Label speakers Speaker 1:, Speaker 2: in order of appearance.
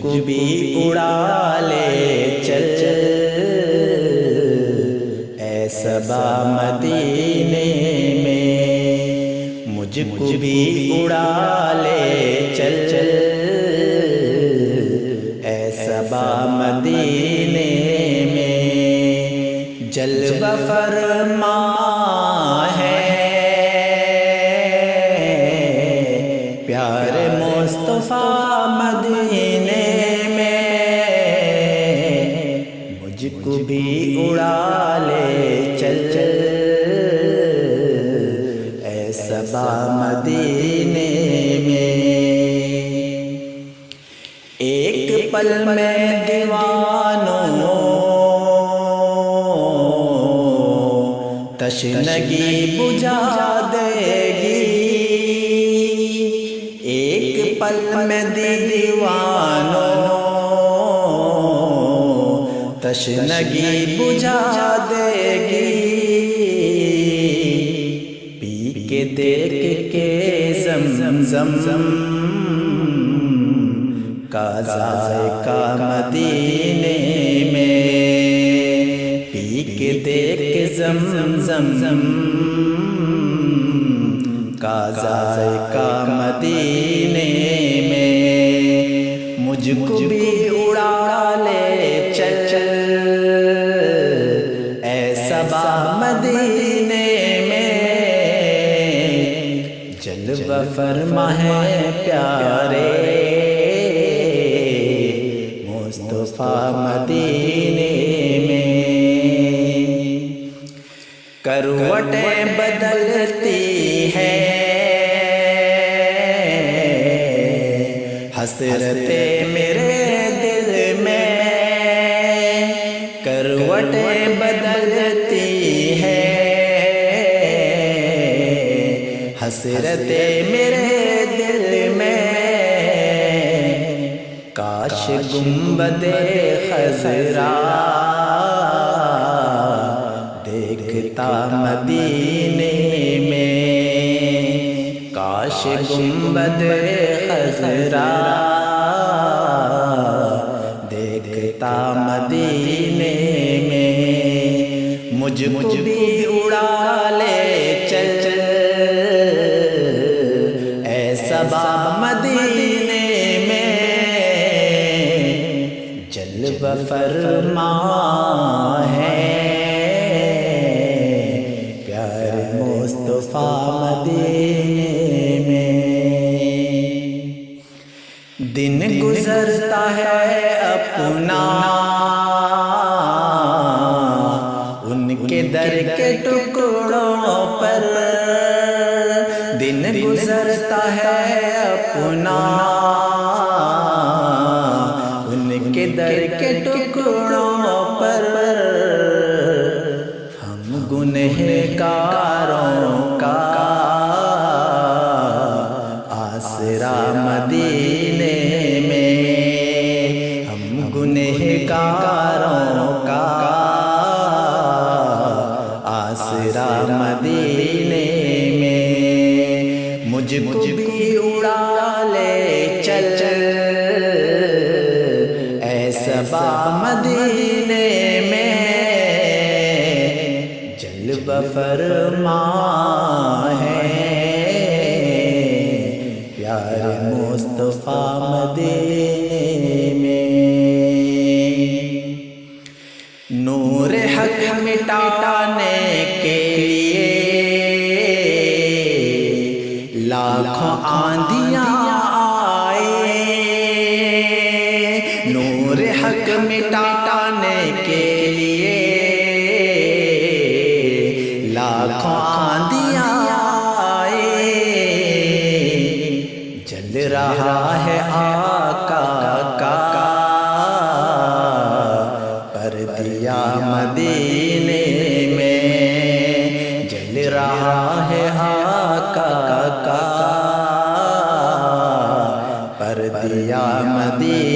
Speaker 1: کو بھی اڑا لے چل اے صبا مدینے میں، مجھ کو بھی اڑا لے چل اے صبا مدینے میں، جلوہ فرما ہے پیارے مصطفیٰ مدینے میں، مجھ کو بھی اڑا لے چل اے صبا مدینے میں، ایک پل میں دیوانوں تشنگی بجھا دے گی، ایک پل میں دیوانوں تشنگی بجھا دے گی، پی کے دیکھ کے زمزم کا ذائقہ مدینے میں، پی کے دیکھ زمزم کا ذائقہ مدینے میں، مجھ کو بھی اڑا لے چل اے صبا مدینے میں، جلوہ فرما ہے پیارے مصطفیٰ مدینے میں، کروٹیں بدلتی ہے حسرتیں میرے دل میں، کروٹیں بدلتی ہے حسرتیں میرے دل میں، کاش گنبد خضرا دیکھتا مدینے میں، کاش گنبد خضرا دیکھتا مدینے میں، مجھ کو بھی اڑا لے چل اے صبا مدینے میں، جلوہ فرما ہے پیارے مصطفیٰ مدینے میں، دن گزرتا ہے اپنا ان کے در کے ٹکڑوں پر، دن گزرتا ہے اپنا ان کے در کے ٹکڑوں پر، ہم گنہگاروں کا آسرا مدینے میں، ہم گنہگاروں کا آسرا مدینے میں، مجھ کو بھی اڑا لے چل اے صبا مدینے میں، جلوہ فرما ہے پیارے مصطفیٰ مدینے میں، نور حق مٹانے کے لیے لاکھوں آندھیاں آئے، نور حق مٹانے کے لیے لاکھوں آندھیاں آئے، جل رہا ہے آقا کا پردیا مدینے میں، جل رہا ہے آقا کا پردیا مدینے